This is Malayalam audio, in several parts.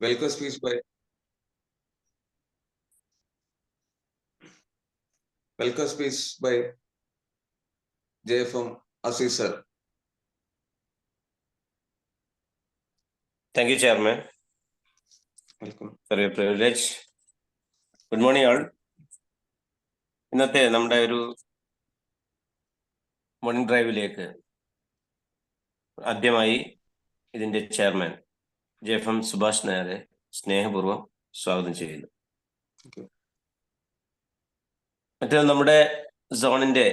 Welcome speech by JFM Aziz sir. Thank you, Chairman. Welcome. For your privilege. Good morning, all. ഇന്നത്തെ നമ്മുടെ ഒരു മോർണിംഗ് ഡ്രൈവിലേക്ക് ആദ്യമായി ഇതിന്റെ ചെയർമാൻ JFM സുഭാഷ് നായരെ സ്നേഹപൂർവ്വം സ്വാഗതം ചെയ്യുന്നു. മറ്റേ നമ്മുടെ സോണിന്റെ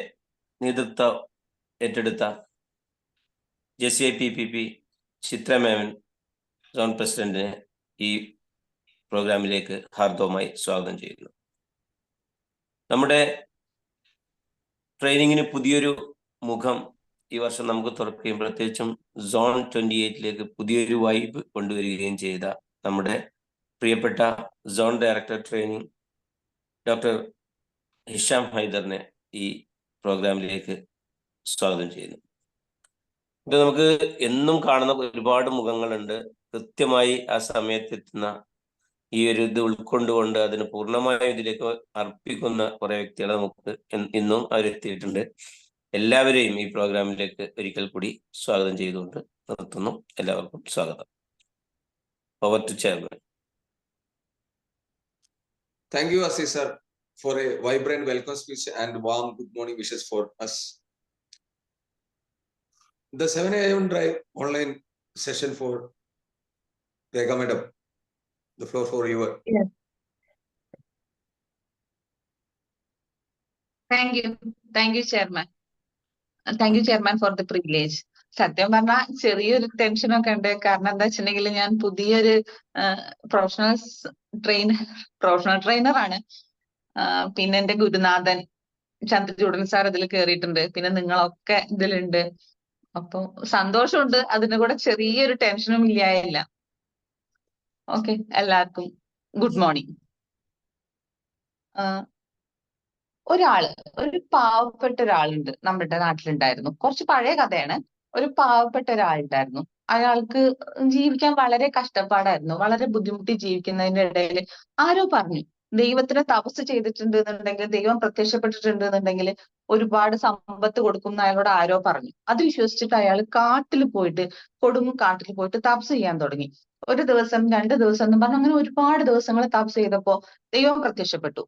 നേതൃത്വം ഏറ്റെടുത്ത JCI-PPP ചിത്ര മേമൻ സോൺ പ്രസിഡന്റിനെ ഈ പ്രോഗ്രാമിലേക്ക് ഹാർദവമായി സ്വാഗതം ചെയ്യുന്നു. നമ്മുടെ ട്രെയിനിങ്ങിന് പുതിയൊരു മുഖം ഈ വർഷം നമുക്ക് തുറക്കുകയും പ്രത്യേകിച്ചും സോൺ 28ലേക്ക് പുതിയൊരു വൈബ് കൊണ്ടുവരികയും ചെയ്ത നമ്മുടെ പ്രിയപ്പെട്ട zone director training doctor Hisham ഹൈദറിനെ ഈ പ്രോഗ്രാമിലേക്ക് സ്വാഗതം ചെയ്യുന്നു. ഇത് നമുക്ക് എന്നും കാണുന്ന ഒരുപാട് മുഖങ്ങളുണ്ട്. കൃത്യമായി ആ സമയത്തെത്തുന്ന ഈ ഒരു ഇത് ഉൾക്കൊണ്ടുകൊണ്ട് അതിന് പൂർണ്ണമായ ഇതിലേക്ക് അർപ്പിക്കുന്ന കുറെ വ്യക്തികളെ നമുക്ക് ഇന്നും അവരെത്തിയിട്ടുണ്ട്. എല്ലാവരെയും ഈ പ്രോഗ്രാമിലേക്ക് ഒരിക്കൽ കൂടി സ്വാഗതം ചെയ്തുകൊണ്ട് നിർത്തുന്നു. എല്ലാവർക്കും സ്വാഗതം. Over to chairman. Thank you, Aziz sir, for a vibrant welcome speech and warm good morning wishes for us. The 7 a.m. drive online session for Rekha Madam. The floor for you. Yes. Thank you, Chairman. Thank you, Chairman, for the privilege. സത്യം പറഞ്ഞാൽ ചെറിയൊരു ടെൻഷനൊക്കെ ഉണ്ട്. കാരണം എന്താ വെച്ചിട്ടുണ്ടെങ്കിൽ ഞാൻ പുതിയൊരു പ്രൊഫഷണൽ ട്രെയിനറാണ്. പിന്നെ എന്റെ ഗുരുനാഥൻ ചന്ദ്രചൂഡൻ സാർ ഇതിൽ കയറിയിട്ടുണ്ട്. പിന്നെ നിങ്ങളൊക്കെ ഇതിലുണ്ട്. അപ്പൊ സന്തോഷമുണ്ട്. അതിന് കൂടെ ചെറിയൊരു ടെൻഷനും ഇല്ലായില്ല. ഓക്കെ, എല്ലാവർക്കും ഗുഡ് മോർണിംഗ്. ഒരു പാവപ്പെട്ട ഒരാളുണ്ട് നമ്മുടെ നാട്ടിലുണ്ടായിരുന്നു. കുറച്ച് പഴയ കഥയാണ്. ഒരു പാവപ്പെട്ട ഒരാളുണ്ടായിരുന്നു. അയാൾക്ക് ജീവിക്കാൻ വളരെ കഷ്ടപ്പാടായിരുന്നു. വളരെ ബുദ്ധിമുട്ടി ജീവിക്കുന്നതിന്റെ ഇടയിൽ ആരോ പറഞ്ഞു ദൈവത്തിന് തപസ് ചെയ്തിട്ടുണ്ട് എന്നുണ്ടെങ്കിൽ, ദൈവം പ്രത്യക്ഷപ്പെട്ടിട്ടുണ്ട് എന്നുണ്ടെങ്കിൽ ഒരുപാട് സമ്പത്ത് കൊടുക്കും എന്ന് അയാളോട് ആരോ പറഞ്ഞു. അത് വിശ്വസിച്ചിട്ട് അയാൾ കാട്ടിൽ പോയിട്ട് കാട്ടിൽ പോയിട്ട് തപസ് ചെയ്യാൻ തുടങ്ങി. ഒരു ദിവസം 2 ദിവസം എന്ന് പറഞ്ഞ് അങ്ങനെ ഒരുപാട് ദിവസങ്ങൾ തപസ് ചെയ്തപ്പോ ദൈവം പ്രത്യക്ഷപ്പെട്ടു.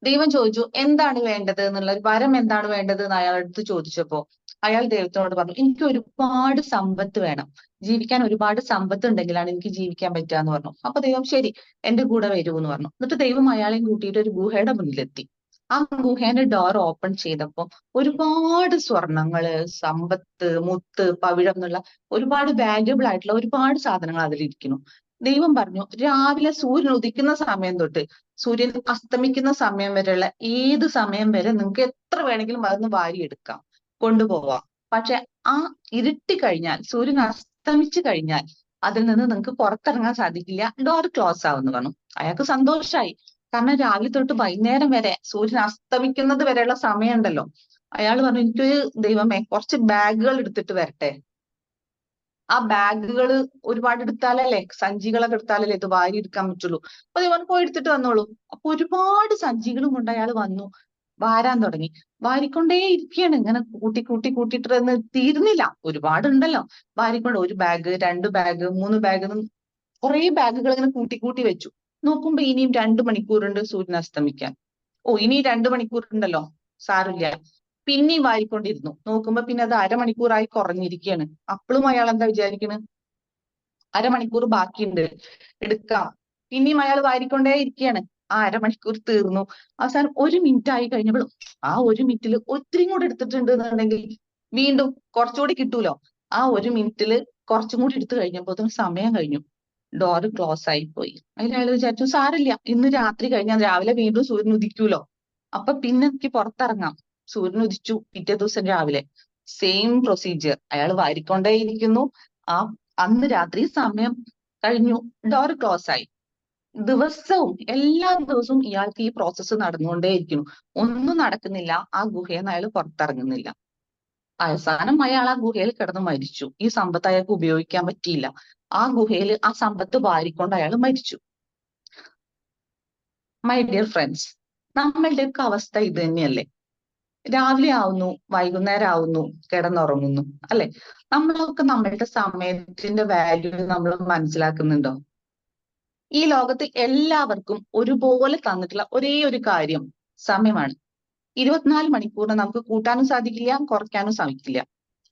ദൈവം ചോദിച്ചു എന്താണ് വേണ്ടത് എന്നുള്ള ഒരു വരം എന്താണ് വേണ്ടത് എന്ന് അയാളടുത്ത് ചോദിച്ചപ്പോ അയാൾ ദൈവത്തിനോട് പറഞ്ഞു എനിക്ക് ഒരുപാട് സമ്പത്ത് വേണം, ജീവിക്കാൻ ഒരുപാട് സമ്പത്ത് ഉണ്ടെങ്കിലാണ് എനിക്ക് ജീവിക്കാൻ പറ്റുക എന്ന് പറഞ്ഞു. അപ്പൊ ദൈവം ശരി എന്റെ കൂടെ വരൂ എന്ന് പറഞ്ഞു. എന്നിട്ട് ദൈവം അയാളെയും കൂട്ടിയിട്ട് ഒരു ഗുഹയുടെ മുന്നിലെത്തി. ആ ഗുഹേന്റെ ഡോർ ഓപ്പൺ ചെയ്തപ്പോ ഒരുപാട് സ്വർണങ്ങള്, സമ്പത്ത്, മുത്ത്, പവിഴം എന്നുള്ള ഒരുപാട് വാല്യുബിൾ ആയിട്ടുള്ള ഒരുപാട് സാധനങ്ങൾ അതിലിരിക്കുന്നു. ദൈവം പറഞ്ഞു രാവിലെ സൂര്യൻ ഉദിക്കുന്ന സമയം തൊട്ട് സൂര്യൻ അസ്തമിക്കുന്ന സമയം വരെയുള്ള ഏത് സമയം വരെ നിങ്ങൾക്ക് എത്ര വേണമെങ്കിലും അതൊന്ന് വാരിയെടുക്കാം, കൊണ്ടുപോവാം. പക്ഷെ ആ ഇരുട്ടി കഴിഞ്ഞാൽ, സൂര്യൻ അസ്തമിച്ചു കഴിഞ്ഞാൽ അതിൽ നിന്ന് നിങ്ങൾക്ക് പുറത്തിറങ്ങാൻ സാധിക്കില്ല, ഡോർ ക്ലോസ് ആവുമെന്ന് പറഞ്ഞു. അയാൾക്ക് സന്തോഷമായി. കാരണം രാവിലെ തൊട്ട് വൈകുന്നേരം വരെ സൂര്യൻ അസ്തമിക്കുന്നത് വരെയുള്ള സമയം ഉണ്ടല്ലോ. അയാൾ പറഞ്ഞു എനിക്കൊരു ദൈവമേ കുറച്ച് ബാഗുകൾ എടുത്തിട്ട് വരട്ടെ. ആ ബാഗുകൾ ഒരുപാട് എടുത്താലല്ലേ, സഞ്ചികളൊക്കെ എടുത്താലല്ലേ ഇത് വാരി എടുക്കാൻ പറ്റുള്ളൂ. അപ്പൊ ദൈവം പോയി എടുത്തിട്ട് വന്നോളൂ. അപ്പൊ ഒരുപാട് സഞ്ചികളും കൊണ്ട് അയാൾ വന്നു, വാരാൻ തുടങ്ങി. വാരിക്കൊണ്ടേ ഇരിക്കുകയാണ്. ഇങ്ങനെ കൂട്ടിയിട്ട് തീരുന്നില്ല, ഒരുപാടുണ്ടല്ലോ. വാരിക്കൊണ്ട് 1 ബാഗ്, 2 ബാഗ്, 3 ബാഗ്, കുറെ ബാഗുകൾ ഇങ്ങനെ കൂട്ടി വെച്ചു. നോക്കുമ്പോ ഇനിയും 2 മണിക്കൂറുണ്ട് സൂര്യൻ അസ്തമിക്കാൻ. ഇനി 2 മണിക്കൂർ ഉണ്ടല്ലോ, സാരില്ല. പിന്നെയും വാരിക്കൊണ്ടിരുന്നു. നോക്കുമ്പോ പിന്നെ അത് അരമണിക്കൂറായി കുറഞ്ഞിരിക്കുകയാണ്. അപ്പോഴും അയാൾ എന്താ വിചാരിക്കുന്നത്, അരമണിക്കൂർ ബാക്കിയുണ്ട്, എടുക്കാം. പിന്നെയും അയാൾ വാരിക്കൊണ്ടേ ഇരിക്കുകയാണ്. ആ അരമണിക്കൂർ തീർന്നു. അവസാനം 1 മിനിറ്റ് ആയി കഴിഞ്ഞപ്പോഴും ആ 1 മിനിറ്റിൽ ഒത്തിരി കൂടെ എടുത്തിട്ടുണ്ട് എന്നുണ്ടെങ്കിൽ വീണ്ടും കുറച്ചുകൂടി കിട്ടൂലോ. ആ 1 മിനിറ്റിൽ കുറച്ചും കൂടി എടുത്തു കഴിഞ്ഞപ്പോ സമയം കഴിഞ്ഞു, ഡോറ് ക്ലോസ് ആയി പോയി. അതിൽ അയാൾ വിചാരിച്ചു സാരില്ല, ഇന്ന് രാത്രി കഴിഞ്ഞാൽ രാവിലെ വീണ്ടും സൂര്യൻ ഉദിക്കൂലോ, അപ്പൊ പിന്നെ എനിക്ക് പുറത്തിറങ്ങാം. സൂര്യൻ ഉദിച്ചു, പിറ്റേ ദിവസം രാവിലെ സെയിം പ്രൊസീജിയർ. അയാൾ വാരിക്കൊണ്ടേയിരിക്കുന്നു. അന്ന് രാത്രി സമയം കഴിഞ്ഞു, ഡോർ ക്ലോസ് ആയി. എല്ലാ ദിവസവും ഇയാൾക്ക് ഈ പ്രോസസ്സ് നടന്നുകൊണ്ടേയിരിക്കുന്നു. ഒന്നും നടക്കുന്നില്ല. ആ ഗുഹയിൽ നിന്ന് അയാൾ പുറത്തിറങ്ങുന്നില്ല. അവസാനം അയാൾ ആ ഗുഹയിൽ കിടന്ന് മരിച്ചു. ഈ സമ്പത്ത് അയാൾക്ക് ഉപയോഗിക്കാൻ പറ്റിയില്ല. ആ ഗുഹയിൽ ആ സമ്പത്ത് വാരിക്കൊണ്ട് അയാൾ മരിച്ചു. മൈ ഡിയർ ഫ്രണ്ട്സ്, നമ്മളുടെ ഒക്കെ അവസ്ഥ ഇത് തന്നെയല്ലേ? രാവിലെ ആവുന്നു, വൈകുന്നേരം ആവുന്നു, കിടന്നുറങ്ങുന്നു, അല്ലെ? നമ്മളൊക്കെ നമ്മളുടെ സമയത്തിന്റെ വാല്യൂ നമ്മൾ മനസ്സിലാക്കുന്നുണ്ടോ? ഈ ലോകത്ത് എല്ലാവർക്കും ഒരുപോലെ തന്നിട്ടുള്ള ഒരേ ഒരു കാര്യം സമയമാണ്. 24 മണിക്കൂറിന് നമുക്ക് കൂട്ടാനും സാധിക്കില്ല, കുറയ്ക്കാനും സാധിക്കില്ല.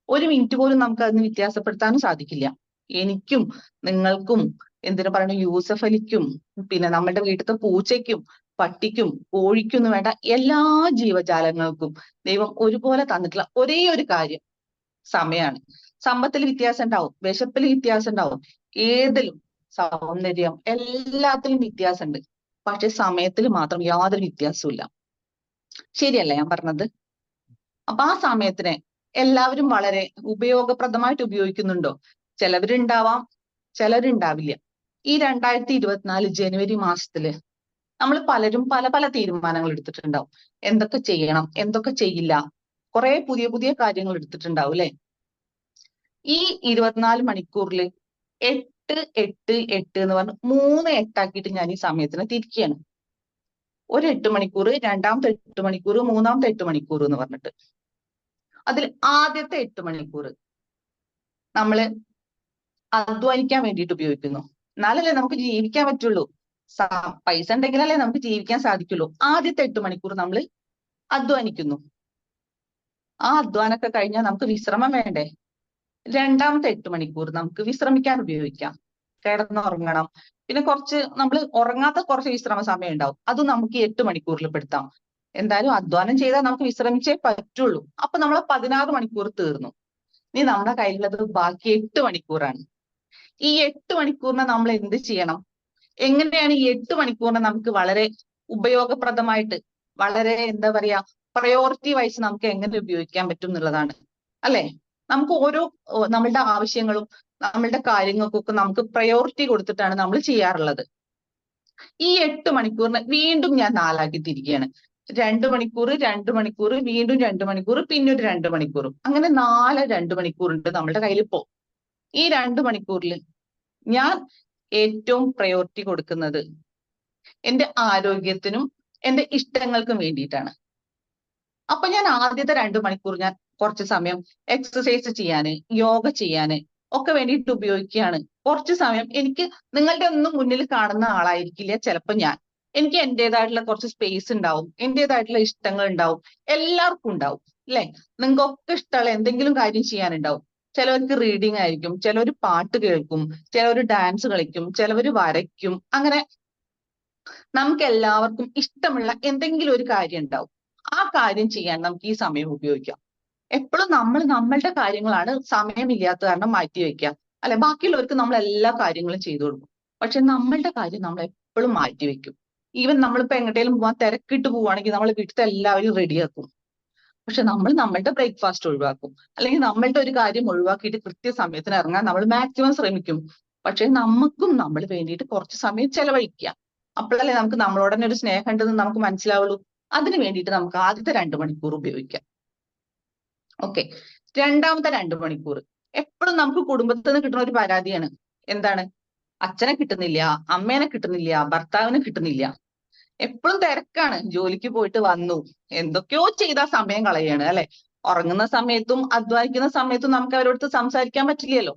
ഒരു മിനിറ്റ് പോലും നമുക്ക് അതിന് വ്യത്യാസപ്പെടുത്താനും സാധിക്കില്ല. എനിക്കും നിങ്ങൾക്കും, എന്തിനു പറയുന്നു, യൂസഫ് അലിക്കും, പിന്നെ നമ്മുടെ വീട്ടിലത്തെ പൂച്ചയ്ക്കും പട്ടിക്കും കോഴിക്കും എന്ന് വേണ്ട എല്ലാ ജീവജാലങ്ങൾക്കും ദൈവം ഒരുപോലെ തന്നിട്ടുള്ള ഒരേ ഒരു കാര്യം സമയമാണ്. സമ്പത്തിൽ വ്യത്യാസം ഉണ്ടാവും, വിശപ്പിൽ വ്യത്യാസം ഉണ്ടാവും, ഏതിലും സൗന്ദര്യം എല്ലാത്തിലും വ്യത്യാസമുണ്ട്. പക്ഷെ സമയത്തിൽ മാത്രം യാതൊരു വ്യത്യാസവും ഇല്ല. ശരിയല്ലേ ഞാൻ പറഞ്ഞത്? അപ്പൊ ആ സമയത്തിനെ എല്ലാവരും വളരെ ഉപയോഗപ്രദമായിട്ട് ഉപയോഗിക്കുന്നുണ്ടോ? ചിലവരുണ്ടാവാം, ചിലരുണ്ടാവില്ല. ഈ 2024 ജനുവരി മാസത്തില് നമ്മൾ പലരും പല പല തീരുമാനങ്ങൾ എടുത്തിട്ടുണ്ടാവും. എന്തൊക്കെ ചെയ്യണം, എന്തൊക്കെ ചെയ്യില്ല, കുറെ പുതിയ പുതിയ കാര്യങ്ങൾ എടുത്തിട്ടുണ്ടാവും അല്ലെ? ഈ 24 മണിക്കൂറിൽ 8, 8, 8 എന്ന് പറഞ്ഞ് 3 8 ഞാൻ ഈ സമയത്തിനെ തിരിക്കുകയാണ്. ഒരു 8 മണിക്കൂർ, രണ്ടാമത്തെ 8 മണിക്കൂർ, മൂന്നാമത്തെ 8 മണിക്കൂർ എന്ന് പറഞ്ഞിട്ട്. അതിൽ ആദ്യത്തെ 8 മണിക്കൂർ നമ്മള് അധ്വാനിക്കാൻ വേണ്ടിയിട്ട് ഉപയോഗിക്കുന്നു. എന്നാലല്ലേ നമുക്ക് ജീവിക്കാൻ പറ്റുള്ളൂ. പൈസ ഉണ്ടെങ്കിലല്ലേ നമുക്ക് ജീവിക്കാൻ സാധിക്കുള്ളൂ. ആദ്യത്തെ 8 മണിക്കൂർ നമ്മൾ അധ്വാനിക്കുന്നു. ആ അധ്വാനമൊക്കെ കഴിഞ്ഞാൽ നമുക്ക് വിശ്രമം വേണ്ടേ? രണ്ടാമത്തെ 8 മണിക്കൂർ നമുക്ക് വിശ്രമിക്കാൻ ഉപയോഗിക്കാം. കിടന്നുറങ്ങണം. പിന്നെ കുറച്ച് നമ്മൾ ഉറങ്ങാത്ത കുറച്ച് വിശ്രമ സമയം ഉണ്ടാവും. അതും നമുക്ക് 8 മണിക്കൂറിൽ പെടുത്താം. എന്തായാലും അധ്വാനം ചെയ്താൽ നമുക്ക് വിശ്രമിച്ചേ പറ്റുള്ളൂ. അപ്പൊ നമ്മളെ 16 മണിക്കൂർ തീർന്നു. ഇനി നമ്മുടെ കയ്യിലുള്ളത് ബാക്കി 8 മണിക്കൂറാണ്. ഈ 8 മണിക്കൂറിനെ നമ്മൾ എന്ത് ചെയ്യണം? എങ്ങനെയാണ് ഈ 8 മണിക്കൂറിനെ നമുക്ക് വളരെ ഉപയോഗപ്രദമായിട്ട്, വളരെ എന്താ പറയാ, പ്രയോറിറ്റി വൈസ് നമുക്ക് എങ്ങനെ ഉപയോഗിക്കാൻ പറ്റും എന്നുള്ളതാണ് അല്ലെ? നമുക്ക് ഓരോ നമ്മളുടെ ആവശ്യങ്ങളും നമ്മളുടെ കാര്യങ്ങൾക്കൊക്കെ നമുക്ക് പ്രയോറിറ്റി കൊടുത്തിട്ടാണ് നമ്മൾ ചെയ്യാറുള്ളത്. ഈ 8 മണിക്കൂറിന് വീണ്ടും ഞാൻ 4 ആക്കി തിരിക്കുകയാണ്. 2 മണിക്കൂർ, 2 മണിക്കൂർ, വീണ്ടും 2 മണിക്കൂർ, പിന്നെ ഒരു 2 മണിക്കൂറും, അങ്ങനെ 4 2 മണിക്കൂറുണ്ട് നമ്മളുടെ കയ്യിൽ ഇപ്പോ. ഈ 2 മണിക്കൂറിൽ ഞാൻ ഏറ്റവും പ്രയോറിറ്റി കൊടുക്കുന്നത് എന്റെ ആരോഗ്യത്തിനും എന്റെ ഇഷ്ടങ്ങൾക്കും വേണ്ടിയിട്ടാണ്. അപ്പൊ ഞാൻ ആദ്യത്തെ 2 മണിക്കൂർ ഞാൻ കുറച്ച് സമയം എക്സസൈസ് ചെയ്യാന്, യോഗ ചെയ്യാന് ഒക്കെ വേണ്ടിയിട്ട് ഉപയോഗിക്കുകയാണ്. കുറച്ച് സമയം എനിക്ക് നിങ്ങളുടെ ഒന്നും മുന്നിൽ കാണുന്ന ആളായിരിക്കില്ല ചിലപ്പോ ഞാൻ. എനിക്ക് എന്റേതായിട്ടുള്ള കുറച്ച് സ്പേസ് ഉണ്ടാവും, എന്റേതായിട്ടുള്ള ഇഷ്ടങ്ങൾ ഉണ്ടാവും, എല്ലാവർക്കും ഉണ്ടാവും അല്ലെ? നിങ്ങൾക്കൊക്കെ ഇഷ്ടമുള്ള എന്തെങ്കിലും കാര്യം ചെയ്യാനുണ്ടാവും. ചിലവർക്ക് റീഡിങ് ആയിരിക്കും, ചിലവർ പാട്ട് കേൾക്കും, ചിലവർ ഡാൻസ് കളിക്കും, ചിലവർ വരയ്ക്കും. അങ്ങനെ നമുക്ക് എല്ലാവർക്കും ഇഷ്ടമുള്ള എന്തെങ്കിലും ഒരു കാര്യം ഉണ്ടാവും. ആ കാര്യം ചെയ്യാൻ നമുക്ക് ഈ സമയം ഉപയോഗിക്കാം. എപ്പോഴും നമ്മൾ നമ്മളുടെ കാര്യങ്ങളാണ് സമയമില്ലാത്ത കാരണം മാറ്റി വെക്കുക അല്ലെ? ബാക്കിയുള്ളവർക്ക് നമ്മൾ എല്ലാ കാര്യങ്ങളും ചെയ്തു കൊടുക്കും. പക്ഷെ നമ്മളുടെ കാര്യം നമ്മൾ എപ്പോഴും മാറ്റി വെക്കും. ഈവൻ നമ്മളിപ്പോ എങ്ങോട്ടേലും പോവാൻ തിരക്കിട്ട് പോവുകയാണെങ്കിൽ നമ്മൾ വീട്ടിലത്തെ എല്ലാവരും റെഡിയാക്കും. പക്ഷെ നമ്മൾ നമ്മളുടെ ബ്രേക്ക്ഫാസ്റ്റ് ഒഴിവാക്കും, അല്ലെങ്കിൽ നമ്മളുടെ ഒരു കാര്യം ഒഴിവാക്കിയിട്ട് കൃത്യസമയത്തിന് ഇറങ്ങാൻ നമ്മൾ മാക്സിമം ശ്രമിക്കും. പക്ഷെ നമുക്കും നമ്മൾ വേണ്ടിയിട്ട് കുറച്ച് സമയം ചെലവഴിക്കുക. അപ്പോഴല്ലേ നമുക്ക് നമ്മളോട് തന്നെ ഒരു സ്നേഹം ഉണ്ടെന്ന് നമുക്ക് മനസ്സിലാവുള്ളൂ. അതിന് വേണ്ടിയിട്ട് നമുക്ക് ആദ്യത്തെ 2 മണിക്കൂർ ഉപയോഗിക്കാം. ഓക്കെ, രണ്ടാമത്തെ 2 മണിക്കൂർ എപ്പോഴും നമുക്ക് കുടുംബത്തിൽ നിന്ന് കിട്ടുന്ന ഒരു പരാതിയാണ്. എന്താണ്? അച്ഛനെ കിട്ടുന്നില്ല, അമ്മേനെ കിട്ടുന്നില്ല, ഭർത്താവിനെ കിട്ടുന്നില്ല. എപ്പോഴും തിരക്കാണ്, ജോലിക്ക് പോയിട്ട് വന്നു, എന്തൊക്കെയോ ചെയ്താ സമയം കളയാണ് അല്ലെ? ഉറങ്ങുന്ന സമയത്തും അധ്വാനിക്കുന്ന സമയത്തും നമുക്ക് അവരോട് സംസാരിക്കാൻ പറ്റില്ലല്ലോ.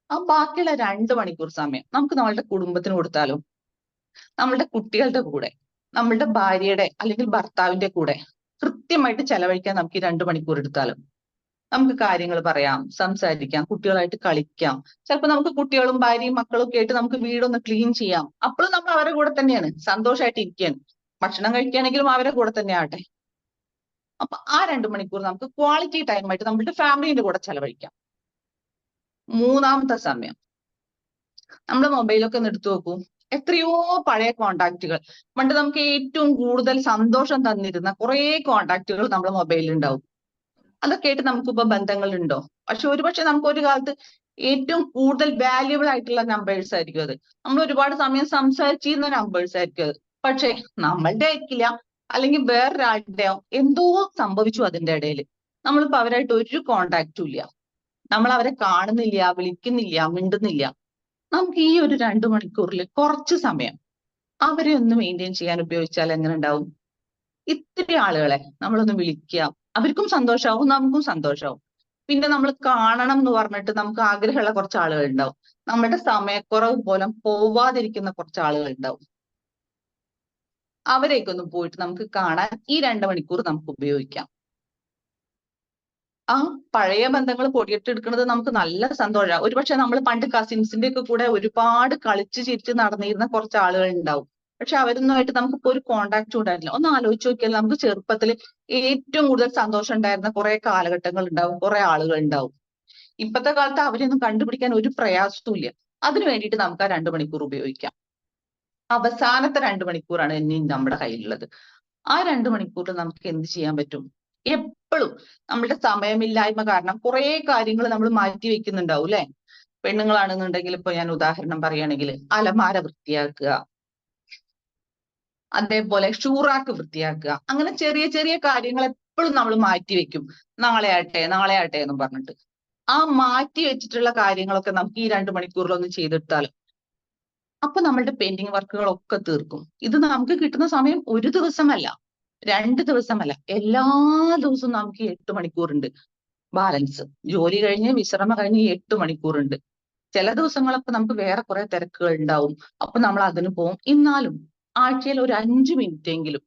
ആ ബാക്കിയുള്ള 2 മണിക്കൂർ സമയം നമുക്ക് നമ്മളുടെ കുടുംബത്തിന് കൊടുത്താലോ? നമ്മളുടെ കുട്ടികളുടെ കൂടെ, നമ്മളുടെ ഭാര്യയുടെ അല്ലെങ്കിൽ ഭർത്താവിന്റെ കൂടെ കൃത്യമായിട്ട് ചെലവഴിക്കാൻ നമുക്ക് ഈ 2 മണിക്കൂർ എടുത്താലോ? നമുക്ക് കാര്യങ്ങൾ പറയാം, സംസാരിക്കാം, കുട്ടികളായിട്ട് കളിക്കാം. ചിലപ്പോൾ നമുക്ക് കുട്ടികളും ഭാര്യയും മക്കളും ഒക്കെ ആയിട്ട് നമുക്ക് വീടൊന്ന് ക്ലീൻ ചെയ്യാം. അപ്പോഴും നമ്മൾ അവരുടെ കൂടെ തന്നെയാണ്, സന്തോഷമായിട്ട് ഇരിക്കുകയാണ്. ഭക്ഷണം കഴിക്കുകയാണെങ്കിലും അവരുടെ കൂടെ തന്നെ ആട്ടെ. അപ്പൊ ആ 2 മണിക്കൂർ നമുക്ക് ക്വാളിറ്റി ടൈമായിട്ട് നമ്മളുടെ ഫാമിലിന്റെ കൂടെ ചെലവഴിക്കാം. മൂന്നാമത്തെ സമയം നമ്മുടെ മൊബൈലൊക്കെ ഒന്ന് എടുത്തു നോക്കൂ. എത്രയോ പഴയ കോണ്ടാക്റ്റുകൾ, പണ്ട് നമുക്ക് ഏറ്റവും കൂടുതൽ സന്തോഷം തന്നിരുന്ന കുറെ കോണ്ടാക്റ്റുകൾ നമ്മുടെ മൊബൈലിൽ ഉണ്ടാവും. അതൊക്കെ ആയിട്ട് നമുക്കിപ്പോ ബന്ധങ്ങളുണ്ടോ? പക്ഷെ ഒരുപക്ഷെ നമുക്ക് ഒരു കാലത്ത് ഏറ്റവും കൂടുതൽ വാല്യുബിൾ ആയിട്ടുള്ള നമ്പേഴ്സ് ആയിരിക്കും അത്. നമ്മൾ ഒരുപാട് സമയം സംസാരിച്ചിരുന്ന നമ്പേഴ്സ് ആയിരിക്കും അത്. പക്ഷെ നമ്മളുടെ ആയിരിക്കില്ല, അല്ലെങ്കിൽ വേറൊരാളുടെയോ എന്തോ സംഭവിച്ചു അതിന്റെ ഇടയിൽ. നമ്മളിപ്പോ അവരായിട്ട് ഒരു കോണ്ടാക്റ്റും ഇല്ല, നമ്മൾ അവരെ കാണുന്നില്ല, വിളിക്കുന്നില്ല, മിണ്ടുന്നില്ല. നമുക്ക് ഈ ഒരു 2 മണിക്കൂറിൽ കുറച്ച് സമയം അവരെ ഒന്ന് മെയിൻറ്റെയിൻ ചെയ്യാൻ ഉപയോഗിച്ചാൽ എങ്ങനെ ഉണ്ടാവും? ഇത്തിരി ആളുകളെ നമ്മളൊന്ന് വിളിക്കുക, അവർക്കും സന്തോഷാവും നമുക്കും സന്തോഷാവും. പിന്നെ നമ്മൾ കാണണം എന്ന് പറഞ്ഞിട്ട് നമുക്ക് ആഗ്രഹമുള്ള കുറച്ച് ആളുകൾ ഉണ്ടാവും. നമ്മുടെ സമയക്കുറവ് മൂലം പോവാതിരിക്കുന്ന കുറച്ച് ആളുകൾ ഉണ്ടാവും. അവരെയൊക്കെ ഒന്ന് പോയിട്ട് നമുക്ക് കാണാൻ ഈ 2 മണിക്കൂർ നമുക്ക് ഉപയോഗിക്കാം. ആ പഴയ ബന്ധങ്ങൾ പൊടിയിട്ടെടുക്കുന്നത് നമുക്ക് നല്ല സന്തോഷമാണ്. ഒരുപക്ഷെ നമ്മൾ പണ്ട് കസിൻസിന്റെ ഒക്കെ കൂടെ ഒരുപാട് കളിച്ച് ചിരിച്ച് നടന്നിരുന്ന കുറച്ച് ആളുകൾ ഉണ്ടാവും. പക്ഷെ അവരൊന്നുമായിട്ട് നമുക്കിപ്പോ ഒരു കോണ്ടാക്റ്റും ഉണ്ടായിട്ടില്ല. ഒന്ന് ആലോചിച്ച് നോക്കിയാൽ നമുക്ക് ചെറുപ്പത്തിൽ ഏറ്റവും കൂടുതൽ സന്തോഷം ഉണ്ടായിരുന്ന കുറെ കാലഘട്ടങ്ങൾ ഉണ്ടാവും, കുറെ ആളുകൾ ഉണ്ടാവും. ഇപ്പത്തെ കാലത്ത് അവരെയൊന്നും കണ്ടുപിടിക്കാൻ ഒരു പ്രയാസവും ഇല്ല. അതിനു വേണ്ടിയിട്ട് നമുക്ക് ആ 2 മണിക്കൂർ ഉപയോഗിക്കാം. അവസാനത്തെ 2 മണിക്കൂറാണ് ഇനി നമ്മുടെ കയ്യിലുള്ളത്. ആ 2 മണിക്കൂറിൽ നമുക്ക് എന്ത് ചെയ്യാൻ പറ്റും? എപ്പോഴും നമ്മുടെ സമയമില്ലായ്മ കാരണം കുറെ കാര്യങ്ങൾ നമ്മൾ മാറ്റി വെക്കുന്നുണ്ടാവും അല്ലെ? പെണ്ണുങ്ങളാണെന്നുണ്ടെങ്കിൽ ഇപ്പൊ ഞാൻ ഉദാഹരണം പറയുകയാണെങ്കിൽ അലമാര വൃത്തിയാക്കുക, അതേപോലെ ഷൂറാക്ക് വൃത്തിയാക്കുക, അങ്ങനെ ചെറിയ ചെറിയ കാര്യങ്ങൾ എപ്പോഴും നമ്മൾ മാറ്റി വെക്കും. നാളെ ആട്ടെ നാളെ ആട്ടെ എന്ന് പറഞ്ഞിട്ട്. ആ മാറ്റി വെച്ചിട്ടുള്ള കാര്യങ്ങളൊക്കെ നമുക്ക് ഈ 2 മണിക്കൂറിലൊന്ന് ചെയ്തെടുത്താൽ അപ്പൊ നമ്മളുടെ പെൻഡിങ് വർക്കുകളൊക്കെ തീർക്കും. ഇത് നമുക്ക് കിട്ടുന്ന സമയം ഒരു ദിവസമല്ല, 2 ദിവസമല്ല, എല്ലാ ദിവസവും നമുക്ക് 8 മണിക്കൂറുണ്ട് ബാലൻസ്. ജോലി കഴിഞ്ഞ് വിശ്രമം കഴിഞ്ഞ് 8 മണിക്കൂറുണ്ട്. ചില ദിവസങ്ങളൊക്കെ നമുക്ക് വേറെ കുറെ തിരക്കുകൾ ഉണ്ടാവും, അപ്പൊ നമ്മൾ അതിന് പോകും. എന്നാലും ആഴ്ചയിൽ ഒരു 5 മിനിറ്റ് എങ്കിലും,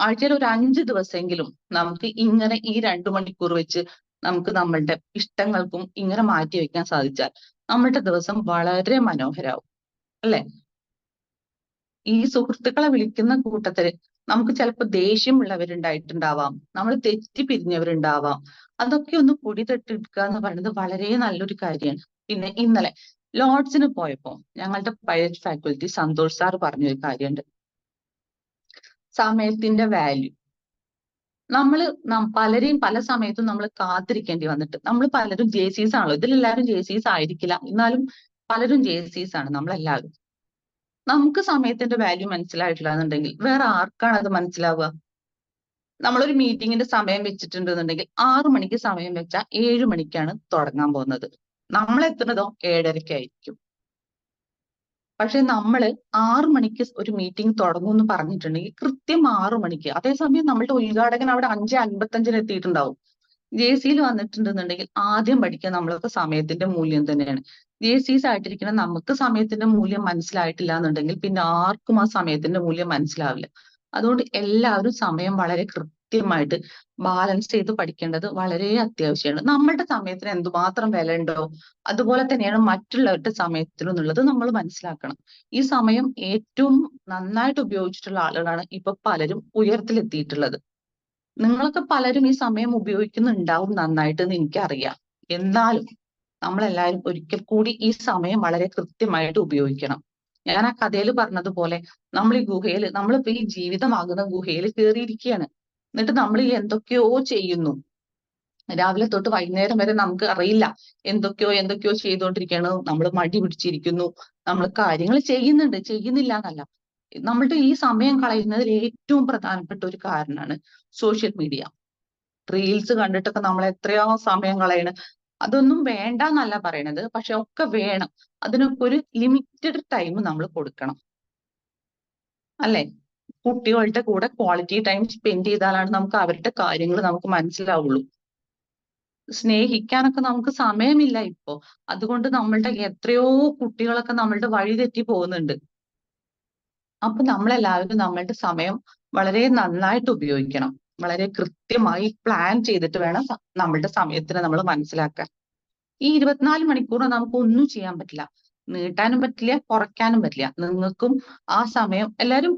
ആഴ്ചയിൽ ഒരു 5 ദിവസമെങ്കിലും നമുക്ക് ഇങ്ങനെ ഈ 2 മണിക്കൂർ വെച്ച് നമുക്ക് നമ്മളുടെ ഇഷ്ടങ്ങൾക്കും ഇങ്ങനെ മാറ്റി വെക്കാൻ സാധിച്ചാൽ നമ്മളുടെ ദിവസം വളരെ മനോഹരാവും അല്ലെ? ഈ സുഹൃത്തുക്കളെ വിളിക്കുന്ന കൂട്ടത്തില് നമുക്ക് ചിലപ്പോൾ ദേഷ്യമുള്ളവരുണ്ടായിട്ടുണ്ടാവാം, നമ്മൾ തെറ്റി പിരിഞ്ഞവരുണ്ടാവാം. അതൊക്കെ ഒന്ന് പൊടി തട്ടിയെടുക്കുക എന്ന് പറയുന്നത് വളരെ നല്ലൊരു കാര്യമാണ്. പിന്നെ ഇന്നലെ ലോർഡ്സിന് പോയപ്പോ ഞങ്ങളുടെ പഴയ ഫാക്കൽറ്റി സന്തോഷ് സാർ പറഞ്ഞൊരു കാര്യമുണ്ട്, സമയത്തിന്റെ വാല്യൂ. പലരെയും പല സമയത്തും നമ്മൾ കാത്തിരിക്കേണ്ടി വന്നിട്ട്, നമ്മൾ പലരും JCs ആണല്ലോ, ഇതിലെല്ലാവരും JCs ആയിരിക്കില്ല, എന്നാലും പലരും JCs ആണ് നമ്മളെല്ലാവരും. നമുക്ക് സമയത്തിന്റെ വാല്യൂ മനസ്സിലായിട്ടില്ല എന്നുണ്ടെങ്കിൽ വേറെ ആർക്കാണ് അത് മനസ്സിലാവുക? നമ്മളൊരു മീറ്റിങ്ങിന്റെ സമയം വെച്ചിട്ടുണ്ടെന്നുണ്ടെങ്കിൽ 6 മണിക്ക് സമയം വെച്ചാൽ 7 മണിക്കാണ് തുടങ്ങാൻ പോകുന്നത്. നമ്മൾ എത്തുന്നതോ 7:30-ആയിരിക്കും. പക്ഷെ നമ്മൾ 6 മണിക്ക് ഒരു മീറ്റിംഗ് തുടങ്ങും എന്ന് പറഞ്ഞിട്ടുണ്ടെങ്കിൽ കൃത്യം 6 മണിക്ക്, അതേസമയം നമ്മളുടെ ഉദ്ഘാടകൻ അവിടെ 5:55 എത്തിയിട്ടുണ്ടാവും. JCയിൽ വന്നിട്ടുണ്ടെന്നുണ്ടെങ്കിൽ ആദ്യം പഠിക്കുക നമ്മളൊക്കെ സമയത്തിന്റെ മൂല്യം തന്നെയാണ്. JCs ആയിട്ടിരിക്കുന്ന നമുക്ക് സമയത്തിന്റെ മൂല്യം മനസ്സിലായിട്ടില്ല എന്നുണ്ടെങ്കിൽ പിന്നെ ആർക്കും ആ സമയത്തിന്റെ മൂല്യം മനസ്സിലാവില്ല. അതുകൊണ്ട് എല്ലാവരും സമയം വളരെ കൃത്യമായിട്ട് ബാലൻസ് ചെയ്ത് പഠിക്കേണ്ടത് വളരെ അത്യാവശ്യമാണ്. നമ്മളുടെ സമയത്തിന് എന്തുമാത്രം വില ഉണ്ടോ അതുപോലെ തന്നെയാണ് മറ്റുള്ളവരുടെ സമയത്തിനും എന്നുള്ളത് നമ്മൾ മനസ്സിലാക്കണം. ഈ സമയം ഏറ്റവും നന്നായിട്ട് ഉപയോഗിച്ചിട്ടുള്ള ആളുകളാണ് ഇപ്പൊ പലരും ഉയരത്തിലെത്തിയിട്ടുള്ളത്. നിങ്ങളൊക്കെ പലരും ഈ സമയം ഉപയോഗിക്കുന്നുണ്ടാവും നന്നായിട്ട് എന്ന് എനിക്കറിയാം. എന്നാലും നമ്മളെല്ലാവരും ഒരിക്കൽ കൂടി ഈ സമയം വളരെ കൃത്യമായിട്ട് ഉപയോഗിക്കണം. ഞാൻ ആ കഥയിൽ പറഞ്ഞതുപോലെ നമ്മൾ ഈ ഗുഹയിൽ, നമ്മളിപ്പോ ഈ ജീവിതമാകുന്ന ഗുഹയിൽ കയറിയിരിക്കുകയാണ്. എന്നിട്ട് നമ്മൾ ഈ എന്തൊക്കെയോ ചെയ്യുന്നു, രാവിലെ തൊട്ട് വൈകുന്നേരം വരെ നമുക്ക് അറിയില്ല എന്തൊക്കെയോ ചെയ്തുകൊണ്ടിരിക്കുകയാണ്. നമ്മൾ മടി പിടിച്ചിരിക്കുന്നു, നമ്മൾ കാര്യങ്ങൾ ചെയ്യുന്നില്ല എന്നല്ല. നമ്മളുടെ ഈ സമയം കളയുന്നതിൽ ഏറ്റവും പ്രധാനപ്പെട്ട ഒരു കാരണമാണ് സോഷ്യൽ മീഡിയ. റീൽസ് കണ്ടിട്ടൊക്കെ നമ്മൾ എത്രയോ സമയം കളയണ്. അതൊന്നും വേണ്ട എന്നല്ല പറയണത്, പക്ഷെ ഒക്കെ വേണം. അതിനൊക്കെ ഒരു ലിമിറ്റഡ് ടൈം നമ്മൾ കൊടുക്കണം അല്ലെ? കുട്ടികളുടെ കൂടെ ക്വാളിറ്റി ടൈം സ്പെൻഡ് ചെയ്താലാണ് നമുക്ക് അവരുടെ കാര്യങ്ങൾ നമുക്ക് മനസ്സിലാവുള്ളൂ. സ്നേഹിക്കാനൊക്കെ നമുക്ക് സമയമില്ല ഇപ്പോ. അതുകൊണ്ട് നമ്മളുടെ എത്രയോ കുട്ടികളൊക്കെ നമ്മളുടെ വഴി തെറ്റി പോകുന്നുണ്ട്. അപ്പൊ നമ്മളെല്ലാവരും നമ്മളുടെ സമയം വളരെ നന്നായിട്ട് ഉപയോഗിക്കണം. വളരെ കൃത്യമായി പ്ലാൻ ചെയ്തിട്ട് വേണം നമ്മളുടെ സമയത്തിന് നമ്മൾ മനസ്സിലാക്കാൻ. ഈ 24 മണിക്കൂർ നമുക്ക് ഒന്നും ചെയ്യാൻ പറ്റില്ല, നീട്ടാനും പറ്റില്ല, കുറയ്ക്കാനും പറ്റില്ല. നിങ്ങൾക്കും ആ സമയം,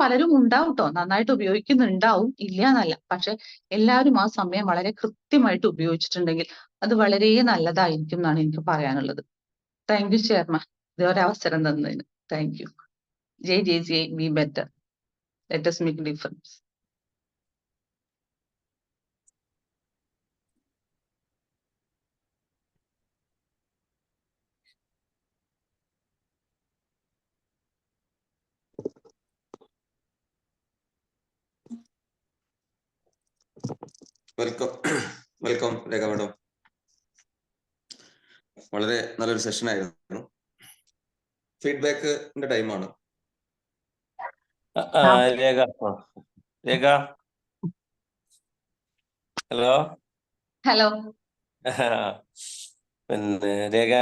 പലരും ഉണ്ടാവും കേട്ടോ, നന്നായിട്ട് ഉപയോഗിക്കുന്നുണ്ടാവും, ഇല്ല എന്നല്ല. പക്ഷെ എല്ലാവരും ആ സമയം വളരെ കൃത്യമായിട്ട് ഉപയോഗിച്ചിട്ടുണ്ടെങ്കിൽ അത് വളരെ നല്ലതായിരിക്കും എന്നാണ് എനിക്ക് പറയാനുള്ളത്. താങ്ക് യു ചെയർമാൻ, ഇതൊരവസരം തന്നതിന്. Thank you. JJCI, be better. Let us make a difference. Welcome Rekha madam. വളരെ നല്ലൊരു സെഷൻ ആയിരുന്നു. ഫീഡ്ബാക്കിന്റെ ടൈമാണ്. രേഖ രേഖ ഹലോ. ഹലോ. പിന്നെ രേഖ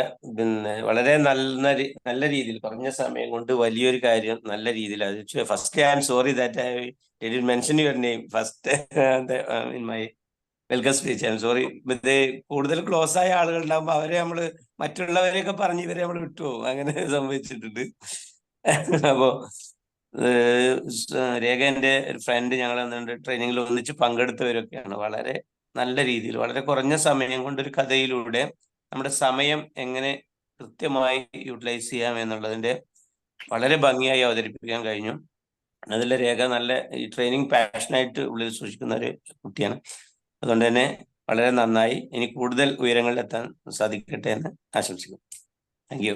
വളരെ നല്ല രീതിയിൽ കുറഞ്ഞ സമയം കൊണ്ട് വലിയൊരു കാര്യം നല്ല രീതിയിൽ അത് first I am sorry that I did mention your name first in my welcome speech. I am sorry. കൂടുതൽ ക്ലോസ് ആയ ആളുകൾ ഉണ്ടാകുമ്പോൾ അവരെ നമ്മള് മറ്റുള്ളവരെയൊക്കെ പറഞ്ഞ് ഇവരെ നമ്മൾ വിട്ടുപോകും. അങ്ങനെ സംഭവിച്ചിട്ടുണ്ട്. അപ്പോ രേഖ എൻ്റെ ഒരു ഫ്രണ്ട്, ഞങ്ങൾ ട്രെയിനിങ്ങിൽ ഒന്നിച്ച് പങ്കെടുത്തവരൊക്കെയാണ്. വളരെ നല്ല രീതിയിൽ വളരെ കുറഞ്ഞ സമയം കൊണ്ട് ഒരു കഥയിലൂടെ നമ്മുടെ സമയം എങ്ങനെ കൃത്യമായി യൂട്ടിലൈസ് ചെയ്യാം എന്നുള്ളതിന്റെ വളരെ ഭംഗിയായി അവതരിപ്പിക്കാൻ കഴിഞ്ഞു. അതിൽ രേഖ നല്ല ഈ ട്രെയിനിങ് പാഷനായിട്ട് ഉള്ളിൽ സൂക്ഷിക്കുന്ന ഒരു കുട്ടിയാണ്. അതുകൊണ്ട് തന്നെ വളരെ നന്നായി. ഇനി കൂടുതൽ ഉയരങ്ങളിലെത്താൻ സാധിക്കട്ടെ എന്ന് ആശംസിക്കുന്നു. Thank you.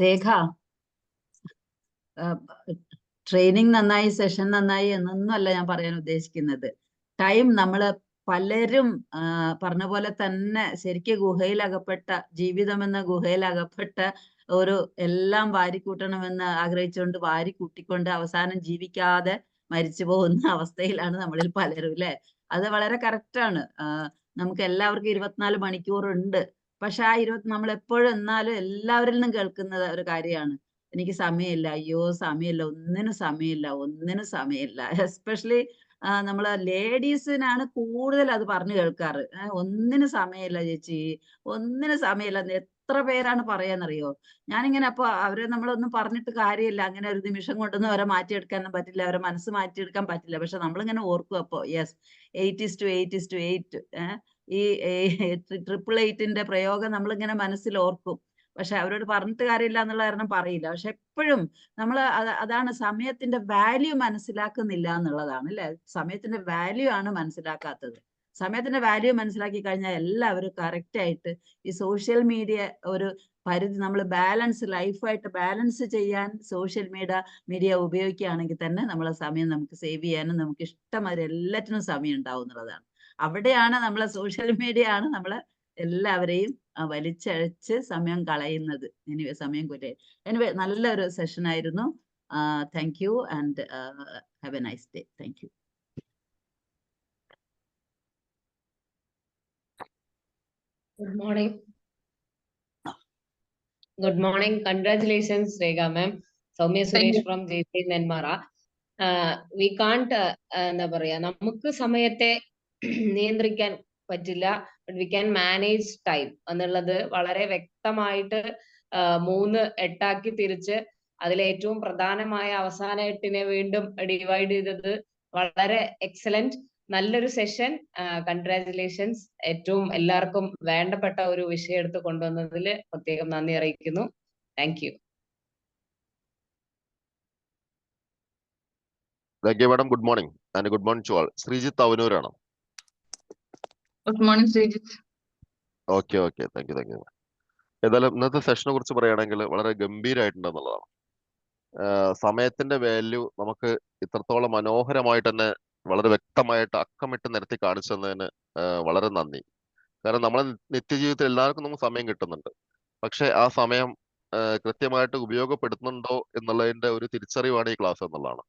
രേഖ, ട്രെയിനിങ് നന്നായി, സെഷൻ നന്നായി എന്നൊന്നും അല്ല ഞാൻ പറയാൻ ഉദ്ദേശിക്കുന്നത്. ടൈം നമ്മള് പലരും പറഞ്ഞ പോലെ തന്നെ ശരിക്കും ഗുഹയിലകപ്പെട്ട, ജീവിതം എന്ന ഗുഹയിലകപ്പെട്ട ഒരു എല്ലാം വാരിക്കൂട്ടണമെന്ന് ആഗ്രഹിച്ചുകൊണ്ട് വാരിക്കൂട്ടിക്കൊണ്ട് അവസാനം ജീവിക്കാതെ മരിച്ചു പോകുന്ന അവസ്ഥയിലാണ് നമ്മളിൽ പലരും, അല്ലെ? അത് വളരെ കറക്റ്റാണ്. നമുക്ക് എല്ലാവർക്കും 24 മണിക്കൂറുണ്ട്. പക്ഷെ ആ നമ്മൾ എപ്പോഴും എന്നാലും എല്ലാവരിൽ നിന്നും കേൾക്കുന്ന ഒരു കാര്യമാണ്, എനിക്ക് സമയമില്ല, അയ്യോ സമയമില്ല, ഒന്നിനും സമയമില്ല. എസ്പെഷ്യലി നമ്മളെ ലേഡീസിനാണ് കൂടുതൽ അത് പറഞ്ഞു കേൾക്കാറ്. ഒന്നിനും സമയമില്ല ചേച്ചി, ഒന്നിനും സമയമില്ല. എത്ര പേരാണ് പറയാന്നറിയോ? ഞാനിങ്ങനെ അപ്പൊ അവരെ നമ്മളൊന്നും പറഞ്ഞിട്ട് കാര്യമില്ല. അങ്ങനെ ഒരു നിമിഷം കൊണ്ടൊന്നും അവരെ മാറ്റിയെടുക്കാനും പറ്റില്ല, അവരെ മനസ്സ് മാറ്റിയെടുക്കാൻ പറ്റില്ല. പക്ഷെ നമ്മളിങ്ങനെ ഓർക്കും അപ്പൊ, യെസ് 8:8:8. ഈ 888ന്റെ പ്രയോഗം നമ്മളിങ്ങനെ മനസ്സിൽ ഓർക്കും. പക്ഷെ അവരോട് പറഞ്ഞിട്ട് കാര്യമില്ല എന്നുള്ള കാരണം പറയില്ല. പക്ഷെ എപ്പോഴും നമ്മൾ അതാണ് സമയത്തിന്റെ വാല്യൂ മനസ്സിലാക്കുന്നില്ല എന്നുള്ളതാണ്, അല്ലെ? സമയത്തിന്റെ വാല്യൂ ആണ് മനസ്സിലാക്കാത്തത്. സമയത്തിന്റെ വാല്യൂ മനസ്സിലാക്കി കഴിഞ്ഞാൽ എല്ലാവരും കറക്റ്റ് ആയിട്ട് ഈ സോഷ്യൽ മീഡിയ ഒരു പരിധി നമ്മൾ ലൈഫായിട്ട് ബാലൻസ് ചെയ്യാൻ സോഷ്യൽ മീഡിയ ഉപയോഗിക്കുകയാണെങ്കിൽ തന്നെ നമ്മളെ സമയം നമുക്ക് സേവ് ചെയ്യാനും നമുക്ക് ഇഷ്ടമാതിരി എല്ലാറ്റിനും സമയം ഉണ്ടാവും എന്നുള്ളതാണ്. അവിടെയാണ് നമ്മളെ സോഷ്യൽ മീഡിയ ആണ് നമ്മളെ എല്ലാവരെയും വലിച്ചഴച്ച് സമയം കളയുന്നത്. സമയം കുറെ. നല്ലൊരു സെഷൻ ആയിരുന്നു. Thank you and have A nice day. Thank you. Good morning. Good morning. Congratulations, Rega ma'am. Soumya Suresh from JC Nenmara. We can't എന്താ പറയാ, നമുക്ക് സമയത്തെ നിയന്ത്രിക്കാൻ പറ്റില്ല, but we can manage time എന്നുള്ളത് വളരെ വ്യക്തമായിട്ട് 3 8 തിരിച്ച് അതിലെ ഏറ്റവും പ്രധാനമായ അവസാന 8 വീണ്ടും ഡിവൈഡ് ചെയ്തത് വളരെ എക്സലന്റ്. നല്ലൊരു സെഷൻ. കൺഗ്രാറ്റുലേഷൻസ്. ഏറ്റവും എല്ലാവർക്കും വേണ്ടപ്പെട്ട ഒരു വിഷയം എടുത്ത് കൊണ്ടുവന്നതിൽ പ്രത്യേകം നന്ദി അറിയിക്കുന്നു. Thank you. Thank you, madam. Good morning and good morning to all. Sreejith അവനൂരാണ്. Good morning Sreejith. Okay. Thank you. ഏതായാലും ഇന്നത്തെ സെഷനെ കുറിച്ച് പറയുകയാണെങ്കിൽ വളരെ ഗംഭീരമായിട്ടുണ്ടെന്നുള്ളതാണ്. സമയത്തിന്റെ വാല്യൂ നമുക്ക് ഇത്രത്തോളം മനോഹരമായിട്ട് തന്നെ വളരെ വ്യക്തമായിട്ട് അക്കമിട്ട് നിരത്തി കാണിച്ചു തന്നതിന് വളരെ നന്ദി. കാരണം നമ്മളെ നിത്യജീവിതത്തിൽ എല്ലാവർക്കും നമുക്ക് സമയം കിട്ടുന്നുണ്ട്. പക്ഷെ ആ സമയം കൃത്യമായിട്ട് ഉപയോഗപ്പെടുത്തുന്നുണ്ടോ എന്നുള്ളതിന്റെ ഒരു തിരിച്ചറിവാണ് ഈ ക്ലാസ് എന്നുള്ളതാണ്.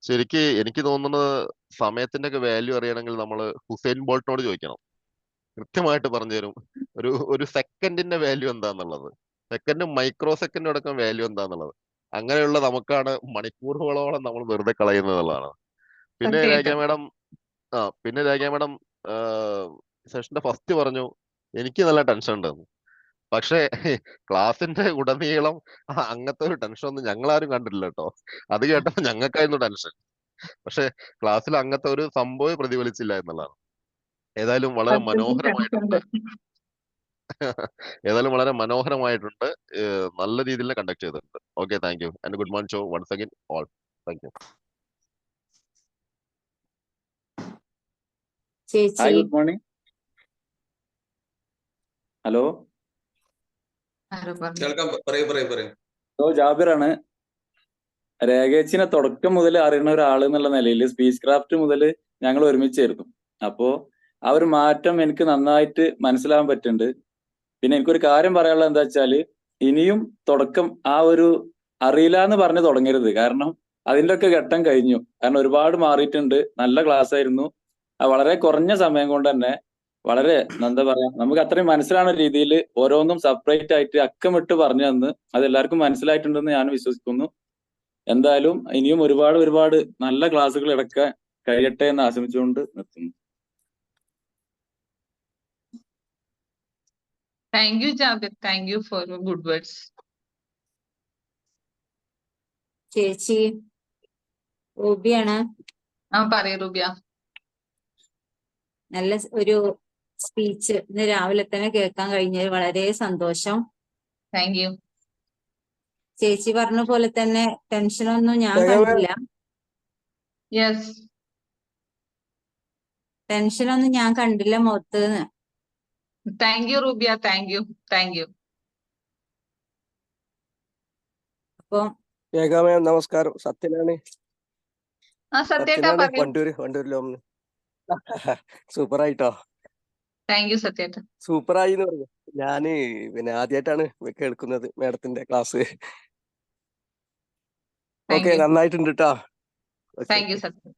ശരിക്ക് എനിക്ക് തോന്നുന്നത് സമയത്തിന്റെ ഒക്കെ വാല്യൂ അറിയണമെങ്കിൽ നമ്മൾ ഹുസൈൻ ബോൾട്ടിനോട് ചോദിക്കണം. കൃത്യമായിട്ട് പറഞ്ഞു തരും ഒരു സെക്കൻഡിന്റെ വാല്യൂ എന്താന്നുള്ളത്, സെക്കൻഡും മൈക്രോ സെക്കൻഡും അടക്കം വാല്യൂ എന്താന്നുള്ളത്. അങ്ങനെയുള്ള നമുക്കാണ് മണിക്കൂറുകളോളം നമ്മൾ വെറുതെ കളയുന്നതാണ്. പിന്നെ രേഖ മാഡം സെഷന്റെ ഫസ്റ്റ് പറഞ്ഞു എനിക്ക് നല്ല ടെൻഷൻ ഉണ്ടെന്ന്. പക്ഷേ ക്ലാസിന്റെ ഉടനീളം അങ്ങനത്തെ ഒരു ടെൻഷൻ ഒന്നും ഞങ്ങളാരും കണ്ടിട്ടില്ല കേട്ടോ. അത് കേട്ടപ്പോ ഞങ്ങൾക്കായിരുന്നു ടെൻഷൻ. പക്ഷെ ക്ലാസ്സിൽ അങ്ങനത്തെ ഒരു സംഭവം പ്രതിഫലിച്ചില്ല എന്നുള്ളതാണ്. ഏതായാലും വളരെ മനോഹരമായിട്ടുണ്ട്. നല്ല രീതിയിൽ കണ്ടക്ട് ചെയ്തിട്ടുണ്ട്. Okay, thank you and good morning show once again all. Thank you. Hi, good morning. Hello, കേൾക്കാം. പറയൂ. ജാബിറാണ്. രേഖേച്ചിനെ തുടക്കം മുതൽ അറിയുന്ന ഒരാൾ എന്നുള്ള നിലയിൽ സ്പീച്ച് ക്രാഫ്റ്റ് മുതൽ ഞങ്ങൾ ഒരുമിച്ചായിരുന്നു. അപ്പോ ആ ഒരു മാറ്റം എനിക്ക് നന്നായിട്ട് മനസ്സിലാകാൻ പറ്റുന്നുണ്ട്. പിന്നെ എനിക്കൊരു കാര്യം പറയാനുള്ളത് എന്താ വെച്ചാല്, ഇനിയും തുടക്കം ആ ഒരു അറിയില്ല എന്ന് പറഞ്ഞ് തുടങ്ങരുത്. കാരണം അതിന്റെ ഒക്കെ ഘട്ടം കഴിഞ്ഞു. കാരണം ഒരുപാട് മാറിയിട്ടുണ്ട്. നല്ല ക്ലാസ് ആയിരുന്നു. വളരെ കുറഞ്ഞ സമയം കൊണ്ട് തന്നെ വളരെ എന്താ പറയാ, നമുക്ക് അത്രയും മനസ്സിലാവുന്ന രീതിയിൽ ഓരോന്നും സെപ്പറേറ്റ് ആയിട്ട് അക്കമിട്ട് പറഞ്ഞു തന്ന് അത് എല്ലാവർക്കും മനസ്സിലായിട്ടുണ്ടെന്ന് ഞാൻ വിശ്വസിക്കുന്നു. എന്തായാലും ഇനിയും ഒരുപാട് നല്ല ക്ലാസ്സുകൾ എടുക്കാൻ കഴിയട്ടെ എന്ന് ആശംസിച്ചുകൊണ്ട് നിർത്തുന്നു. Thank you, Javed. Thank you for your good words. ചേച്ചി റൂബിയാണ്. പറയൂ റൂബിയ. നല്ല ഒരു സ്പീച്ച് ഇന്ന് രാവിലെ തന്നെ കേൾക്കാൻ കഴിഞ്ഞത് വളരെ സന്തോഷം. Thank you. ചേച്ചി പറഞ്ഞ പോലെ തന്നെ ടെൻഷനൊന്നും ഞാൻ കണ്ടില്ല. Yes. ടെൻഷനൊന്നും ഞാൻ കണ്ടില്ല മുഖത്ത്. Thank you, Rubia. Thank you. Thank you. അപ്പം മാം നമസ്കാരം. സത്യനാണ്. സത്യേട്ടാ സത്യനാണ് പറയൂ. വണ്ടൂരിലോ. സൂപ്പറായിട്ടോ. താങ്ക് യു സത്യേട്ടാ. സൂപ്പറായി എന്ന് പറഞ്ഞു. ഞാന് പിന്നെ ആദ്യമായിട്ടാണ് കേൾക്കുന്നത് മാഡത്തിന്റെ ക്ലാസ്. ഓക്കെ, നന്നായിട്ടുണ്ട് കേട്ടോ. Thank you Sathya.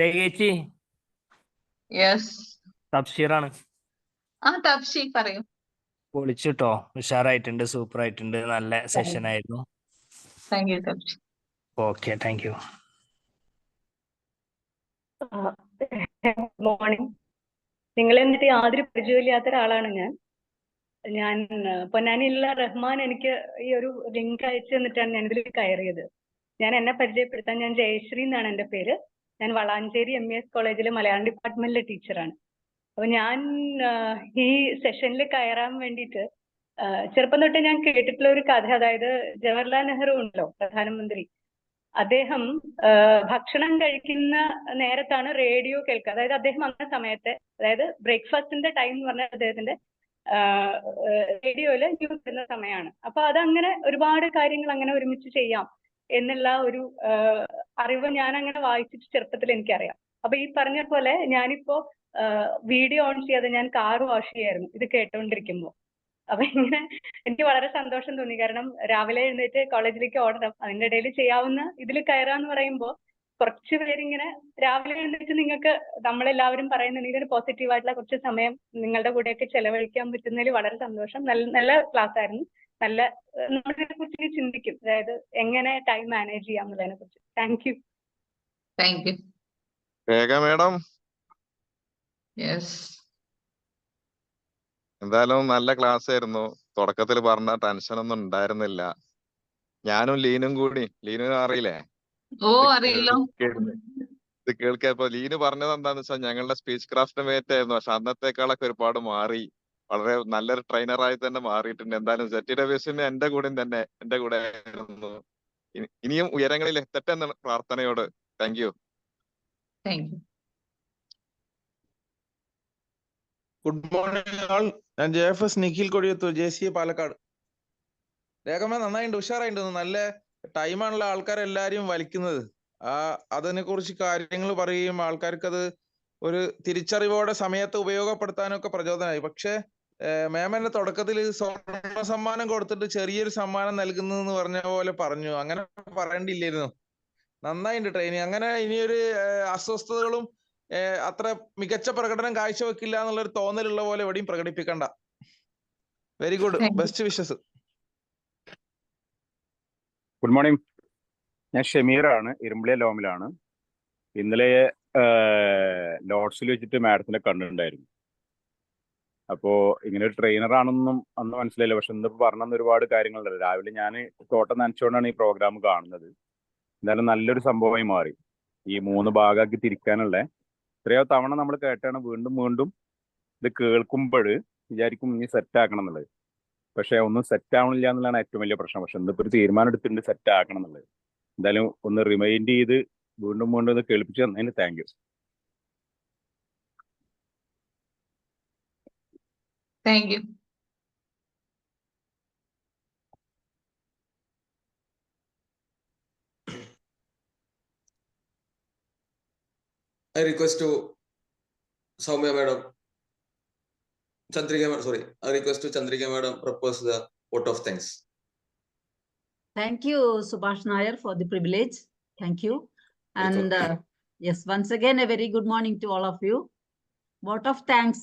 രേഖേച്ചി, യെസ്. തബ്ഷീറാണ്. തബ്ഷി പറയൂ. പൊളിച്ചിട്ടോ, ഉഷാറായിട്ടുണ്ട്, സൂപ്പർ ആയിട്ടുണ്ട്, നല്ല സെഷൻ ആയിരുന്നു. Thank you Tabshi. Okay, thank you. Morning. നിങ്ങൾ എന്നിട്ട് യാതൊരു പരിചയമില്ലാത്ത ഒരാളാണ് ഞാൻ പൊന്നാനിയിലുള്ള റഹ്മാൻ എനിക്ക് ഈ ഒരു ലിങ്ക് അയച്ചു തന്നിട്ടാണ് ഞാൻ ഇതിൽ കയറിയത്. എന്നെ പരിചയപ്പെടുത്താൻ, ഞാൻ ജയശ്രീ എന്നാണ് എൻ്റെ പേര്. ഞാൻ വളാഞ്ചേരി MES കോളേജിലെ മലയാളം ഡിപ്പാർട്ട്മെന്റിലെ ടീച്ചറാണ്. അപ്പൊ ഞാൻ ഈ സെഷനിൽ കയറാൻ വേണ്ടിയിട്ട് ചെറുപ്പം തൊട്ടേ ഞാൻ കേട്ടിട്ടുള്ള ഒരു കഥ, അതായത് ജവഹർലാൽ നെഹ്റു ഉണ്ടല്ലോ പ്രധാനമന്ത്രി, അദ്ദേഹം ഭക്ഷണം കഴിക്കുന്ന നേരത്താണ് റേഡിയോ കേൾക്കുക. അതായത് അദ്ദേഹം വന്ന സമയത്തെ, അതായത് ബ്രേക്ക്ഫാസ്റ്റിന്റെ ടൈം എന്ന് പറഞ്ഞാൽ അദ്ദേഹത്തിന്റെ റേഡിയോയില് ന്യൂസ് വരുന്ന സമയമാണ്. അപ്പൊ അതങ്ങനെ ഒരുപാട് കാര്യങ്ങൾ അങ്ങനെ ഒരുമിച്ച് ചെയ്യാം എന്നുള്ള ഒരു അറിവ് ഞാൻ അങ്ങനെ വായിച്ചിട്ട് ചെറുപ്പത്തിൽ എനിക്കറിയാം. അപ്പൊ ഈ പറഞ്ഞ പോലെ ഞാനിപ്പോ വീഡിയോ ഓൺ ചെയ്യാതെ ഞാൻ കാർ വാഷ് ചെയ്യായിരുന്നു ഇത് കേട്ടോണ്ടിരിക്കുമ്പോ. അപ്പൊ ഇങ്ങനെ എനിക്ക് വളരെ സന്തോഷം തോന്നി. കാരണം രാവിലെ എഴുന്നേറ്റ് കോളേജിലേക്ക് ഓടണം, അതിന്റെ ഇടയിൽ ചെയ്യാവുന്ന ഇതിൽ കയറാന്ന് പറയുമ്പോൾ കുറച്ച് പേരിങ്ങനെ രാവിലെ എഴുന്നേറ്റ് നിങ്ങൾക്ക് നമ്മളെല്ലാവരും പറയുന്നുണ്ടെങ്കിൽ ഒരു പോസിറ്റീവ് ആയിട്ടുള്ള കുറച്ച് സമയം നിങ്ങളുടെ കൂടെയൊക്കെ ചെലവഴിക്കാൻ പറ്റുന്നതിൽ വളരെ സന്തോഷം. നല്ല ക്ലാസ് ആയിരുന്നു. നമ്മളതിനെ കുറിച്ച് ചിന്തിക്കും, അതായത് എങ്ങനെ ടൈം മാനേജ് ചെയ്യാം എന്നുള്ളതിനെ കുറിച്ച്. Thank you. Thank U. Rekha madam, yes. എന്തായാലും നല്ല ക്ലാസ് ആയിരുന്നു. തുടക്കത്തിൽ പറഞ്ഞ ടെൻഷൻ ഒന്നും ഉണ്ടായിരുന്നില്ല. ഞാനും ലീനും കൂടി, ലീനു അറിയില്ലേ? അറിയില്ലോ. ഇത് കേൾക്കപ്പോ ലീനു പറഞ്ഞത് എന്താന്ന് വെച്ചാൽ ഞങ്ങളുടെ സ്പീച്ച് ക്രാഫ്റ്റ് മേറ്റ് ആയിരുന്നു, പക്ഷെ അന്നത്തേക്കാളൊക്കെ ഒരുപാട് മാറി, വളരെ നല്ലൊരു ട്രെയിനറായി തന്നെ മാറിയിട്ടുണ്ട്. എന്തായാലും ZTWS എന്റെ കൂടെ ആയിരുന്നു. ഇനിയും ഉയരങ്ങളിൽ എത്തട്ടെ എന്ന പ്രാർത്ഥനയോട് thank you. Thank you. Good morning all. ഞാൻ JFS നിഖിൽ കൊടിയത്തൂർ, JCA പാലക്കാട്. രേഖമേ നന്നായിട്ടുണ്ട്, ഉഷാറായിട്ടുണ്ട്. നല്ല ടൈമാണല്ലോ ആൾക്കാരെല്ലാരും വലിക്കുന്നത്. അതിനെ കുറിച്ച് കാര്യങ്ങൾ പറയുകയും ആൾക്കാർക്ക് അത് ഒരു തിരിച്ചറിവോടെ സമയത്ത് ഉപയോഗപ്പെടുത്താനൊക്കെ പ്രചോദനമായി. പക്ഷെ മേമന്റെ തുടക്കത്തിൽ സ്വർണ്ണ സമ്മാനം കൊടുത്തിട്ട് ചെറിയൊരു സമ്മാനം നൽകുന്നു എന്ന് പറഞ്ഞ പോലെ പറഞ്ഞു. അങ്ങനെ പറയേണ്ടിയില്ലായിരുന്നു. നന്നായിട്ടുണ്ട് ട്രെയിനിങ്. അങ്ങനെ ഇനിയൊരു അസ്വസ്ഥതകളും അത്ര മികച്ച പ്രകടനം കാഴ്ചവെക്കില്ല എന്നുള്ളൊരു തോന്നലുള്ള പോലെ എവിടെയും പ്രകടിപ്പിക്കണ്ട. Very good, best wishes. Good morning. ഞാൻ ഷമീറാണ്, ഇരുമ്പിളിയ ലോമിലാണ്. ഇന്നലെ ലോഡ്സിൽ വെച്ചിട്ട് മാഡത്തിനെ കണ്ടിട്ടുണ്ടായിരുന്നു. അപ്പോ ഇങ്ങനെ ഒരു ട്രെയിനറാണെന്നും അന്ന് മനസ്സിലായില്ല. പക്ഷെ ഇന്നിപ്പോൾ പറഞ്ഞ ഒരുപാട് കാര്യങ്ങളുണ്ടല്ലോ. രാവിലെ ഞാൻ തോട്ടം നനച്ചുകൊണ്ടാണ് ഈ പ്രോഗ്രാം കാണുന്നത്. എന്തായാലും നല്ലൊരു സംഭവമായി മാറി. ഈ 3 ഭാഗമാക്കി തിരിക്കാനുള്ള എത്രയോ തവണ നമ്മൾ കേട്ടാണ്, വീണ്ടും ഇത് കേൾക്കുമ്പോൾ വിചാരിക്കും ഇനി സെറ്റ് ആക്കണം എന്നുള്ളത്. പക്ഷെ ഒന്നും സെറ്റ് ആവണില്ല എന്നുള്ളതാണ് ഏറ്റവും വലിയ പ്രശ്നം. പക്ഷെ ഇന്നിപ്പോൾ ഒരു തീരുമാനം എടുത്തിട്ടുണ്ട് സെറ്റ് ആക്കണം എന്നുള്ളത്. എന്തായാലും ഒന്ന് റിമൈൻഡ് ചെയ്ത് വീണ്ടും ഇത് കേൾപ്പിച്ച് തന്നതിന് thank you. Thank U. I request to Soumya madam. Chandrika, sorry, I request to Chandrika Madam propose the vote of thanks. Thank you, Subhash Nair, for the privilege. Thank you. And yes, once again, a very good morning to all of you. Vote of thanks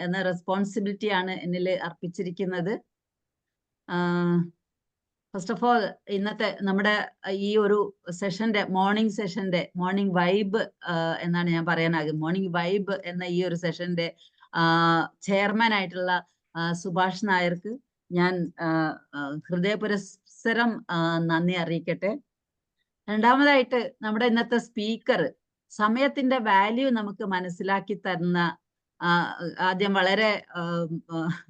എന്ന റെസ്പോൺസിബിലിറ്റി ആണ് എന്നിൽ അർപ്പിച്ചിരിക്കുന്നത്. ഫസ്റ്റ് ഓഫ് ഓൾ, ഇന്നത്തെ നമ്മുടെ ഈ ഒരു സെഷന്റെ മോർണിംഗ് വൈബ് എന്നാണ് ഞാൻ പറയാനാകും. മോർണിംഗ് വൈബ് എന്ന ഈ ഒരു സെഷന്റെ ചെയർമാൻ ആയിട്ടുള്ള സുഭാഷ് നായർക്ക് ഞാൻ ഹൃദയപുരസ്സരം നന്ദി അറിയിക്കട്ടെ. രണ്ടാമതായിട്ട്, നമ്മുടെ ഇന്നത്തെ സ്പീക്കർ സമയത്തിന്റെ വാല്യൂ നമുക്ക് മനസ്സിലാക്കി തരുന്ന, ആദ്യം വളരെ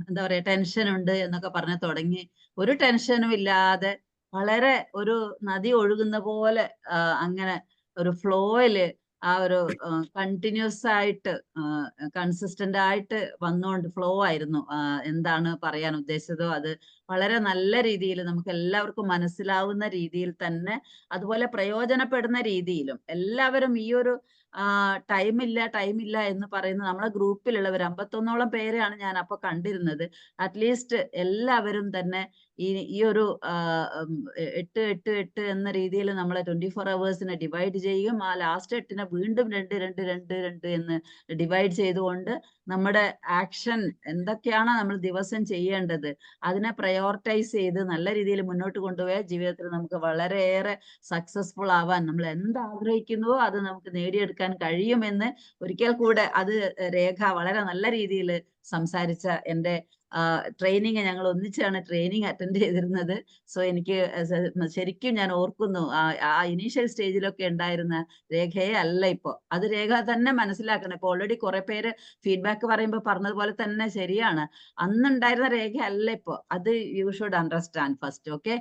എന്താ പറയാ, ടെൻഷൻ ഉണ്ട് എന്നൊക്കെ പറഞ്ഞ് തുടങ്ങി ഒരു ടെൻഷനും ഇല്ലാതെ വളരെ ഒരു നദി ഒഴുകുന്ന പോലെ അങ്ങനെ ഒരു ഫ്ലോയില് ആ ഒരു കണ്ടിന്യൂസ് ആയിട്ട് കൺസിസ്റ്റന്റ് ആയിട്ട് വന്നുകൊണ്ട് ഫ്ലോ ആയിരുന്നു. എന്താണ് പറയാൻ ഉദ്ദേശിച്ചതോ അത് വളരെ നല്ല രീതിയിൽ നമുക്ക് എല്ലാവർക്കും മനസ്സിലാവുന്ന രീതിയിൽ തന്നെ, അതുപോലെ പ്രയോജനപ്പെടുന്ന രീതിയിലും എല്ലാവരും ഈ ഒരു ടൈമില്ല എന്ന് പറയുന്ന നമ്മളെ ഗ്രൂപ്പിലുള്ളവർ 51ഓളം പേരെയാണ് ഞാൻ അപ്പൊ കണ്ടിരുന്നത്. അറ്റ്ലീസ്റ്റ് എല്ലാവരും തന്നെ ഈ ഒരു 8 എന്ന രീതിയിൽ നമ്മളെ 24 hours ഡിവൈഡ് ചെയ്യും. ആ ലാസ്റ്റ് 8 വീണ്ടും 2 എന്ന് ഡിവൈഡ് ചെയ്തുകൊണ്ട് നമ്മുടെ ആക്ഷൻ എന്തൊക്കെയാണ് നമ്മൾ ദിവസം ചെയ്യേണ്ടത് അതിനെ പ്രയോറിറ്റൈസ് ചെയ്ത് നല്ല രീതിയിൽ മുന്നോട്ട് കൊണ്ടുപോയ ജീവിതത്തിൽ നമുക്ക് വളരെയേറെ സക്സസ്ഫുൾ ആവാൻ, നമ്മൾ എന്താഗ്രഹിക്കുന്നുവോ അത് നമുക്ക് നേടിയെടുക്കാൻ കഴിയുമെന്ന് ഒരിക്കൽ കൂടെ അത് രേഖ വളരെ നല്ല രീതിയിൽ സംസാരിച്ച എൻ്റെ ട്രെയിനിങ്, ഞങ്ങൾ ഒന്നിച്ചാണ് ട്രെയിനിങ് അറ്റൻഡ് ചെയ്തിരുന്നത്. സോ എനിക്ക് ശരിക്കും ഞാൻ ഓർക്കുന്നു ആ ഇനീഷ്യൽ സ്റ്റേജിലൊക്കെ ഉണ്ടായിരുന്ന രേഖയെ അല്ല ഇപ്പോൾ. അത് രേഖ തന്നെ മനസ്സിലാക്കണം. ഇപ്പൊ ഓൾറെഡി കുറെ പേര് ഫീഡ്ബാക്ക് പറയുമ്പോൾ പറഞ്ഞതുപോലെ തന്നെ ശരിയാണ്. അന്നുണ്ടായിരുന്ന രേഖ അല്ല ഇപ്പോൾ. അത് you should understand first. Okay,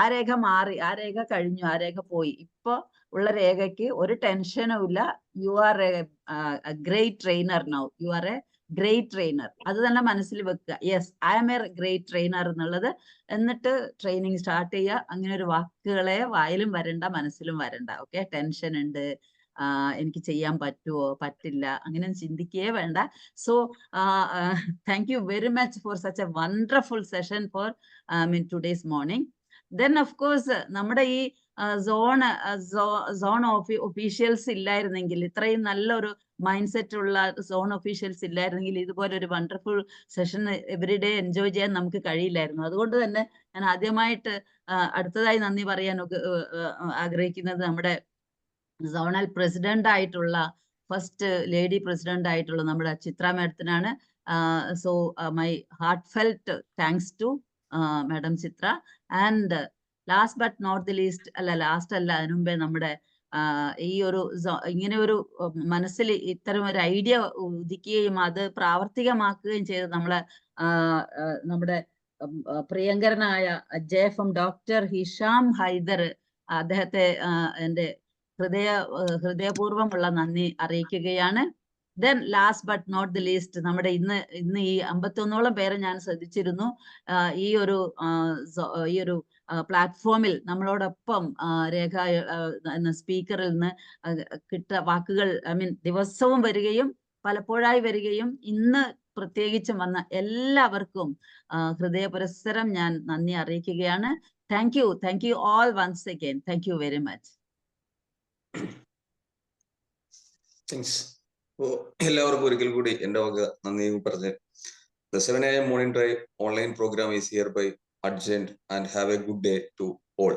ആ രേഖ മാറി, ആ രേഖ കഴിഞ്ഞു, ആ രേഖ പോയി. ഇപ്പൊ ഉള്ള രേഖയ്ക്ക് ഒരു ടെൻഷനും ഇല്ല. You are a great trainer now. You are a great trainer. അത് തന്നെ മനസ്സിൽ വെക്കുക. Yes, I am a great trainer എന്നുള്ളത്. എന്നിട്ട് ട്രെയിനിങ് സ്റ്റാർട്ട് ചെയ്യുക. അങ്ങനെ ഒരു വാക്കുകളെ വായിലും വരണ്ട, മനസ്സിലും വരണ്ട. ഓക്കെ, ടെൻഷൻ ഉണ്ട്, എനിക്ക് ചെയ്യാൻ പറ്റുമോ പറ്റില്ല, അങ്ങനെ ചിന്തിക്കേ വേണ്ട. So thank you very much for such a wonderful session for today's morning. Then of course നമ്മുടെ ഈ സോൺ ഒഫീഷ്യൽസ് ഇല്ലായിരുന്നെങ്കിൽ, ഇത്രയും നല്ലൊരു മൈൻഡ് സെറ്റ് ഉള്ള സോൺ ഒഫീഷ്യൽസ് ഇല്ലായിരുന്നെങ്കിൽ ഇതുപോലെ ഒരു വണ്ടർഫുൾ സെഷൻ എവറിഡേ എൻജോയ് ചെയ്യാൻ നമുക്ക് കഴിയില്ലായിരുന്നു. അതുകൊണ്ട് തന്നെ ഞാൻ ആദ്യമായിട്ട് അടുത്തതായി നന്ദി പറയാൻ ആഗ്രഹിക്കുന്നത് നമ്മുടെ സോണൽ പ്രസിഡന്റ് ആയിട്ടുള്ള, ഫസ്റ്റ് ലേഡി പ്രസിഡന്റ് ആയിട്ടുള്ള നമ്മുടെ ചിത്ര മാഡത്തിനാണ്. So my heartfelt thanks to madam Chitra. And last but not the least, last അല്ല, അതിനു മുമ്പേ നമ്മുടെ ഈ ഒരു ഇങ്ങനെ ഒരു മനസ്സിൽ ഇത്തരം ഒരു ഐഡിയ ഉദിക്കുകയും അത് പ്രാവർത്തികമാക്കുകയും ചെയ്ത് നമ്മുടെ പ്രിയങ്കരനായ JFM ഡോക്ടർ ഹിഷാം ഹൈദർ, അദ്ദേഹത്തെ എൻ്റെ ഹൃദയപൂർവ്വമുള്ള നന്ദി അറിയിക്കുകയാണ്. Then last but not the least, നമ്മുടെ ഇന്ന് ഈ 51ഓളം പേരെ ഞാൻ ശ്രദ്ധിച്ചിരുന്നു. ഈ ഒരു പ്ലാറ്റ്ഫോമിൽ നമ്മളോടൊപ്പം രേഖ എന്ന സ്പീക്കറിൽ നിന്ന് വാക്കുകൾ ദിവസവും വരികയും പലപ്പോഴായി വരികയും ഇന്ന് പ്രത്യേകിച്ചും വന്ന എല്ലാവർക്കും ഹൃദയപുരസ്സരം ഞാൻ നന്ദി അറിയിക്കുകയാണ്. Thank you all once again. Thank you very much. എല്ലാവർക്കും ഒരിക്കൽ കൂടി എൻ്റെ വക നന്ദിയും പറഞ്ഞ് the 7 AM morning drive online program is hereby adjourned and have a good day to all.